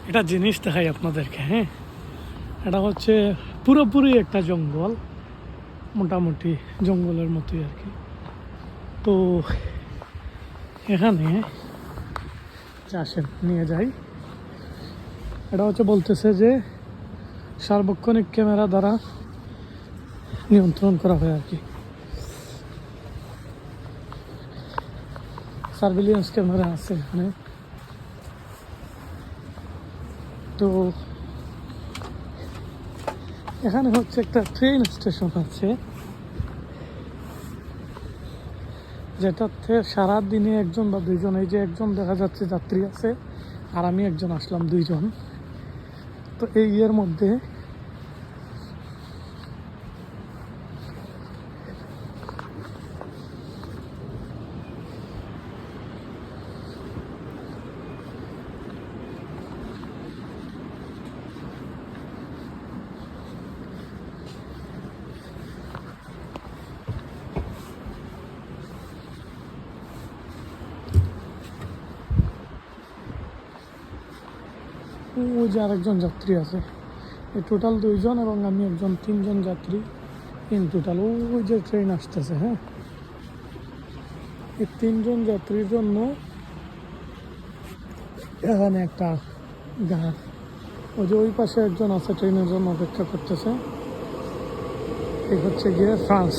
একটা জিনিস দেখাই আপনাদেরকে। হ্যাঁ, এটা হচ্ছে পুরোপুরি একটা জঙ্গল, মোটামুটি জঙ্গলের মতোই আর কি। তো এখানে আসেন নিয়ে যাই। এটা হচ্ছে বলতেছে যে সার্বক্ষণিক ক্যামেরা দ্বারা নিয়ন্ত্রণ করা হয় আর কি, সার্ভিলিয়েন্স ক্যামেরা আছে এখানে। তো এখানে হচ্ছে একটা ট্রেন স্টেশন আছে, যেটাতে সারাদিনে একজন বা দুইজন, এই যে একজন দেখা যাচ্ছে যাত্রী আছে আর আমি একজন আসলাম, দুইজন। তো এই ইয়ের মধ্যে ওই যে আরেকজন যাত্রী আছে, এই টোটাল দুইজন এবং আমি একজন, তিনজন যাত্রী ইন টোটাল। ওই যে ট্রেন আসতেছে, হ্যাঁ, এই তিনজন যাত্রীর জন্য এখানে একটা গান। ওই যে ওই পাশে একজন আছে ট্রেনের জন্য অপেক্ষা করতেছে। এই হচ্ছে গিয়ে ফ্রান্স।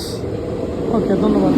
ওকে, ধন্যবাদ।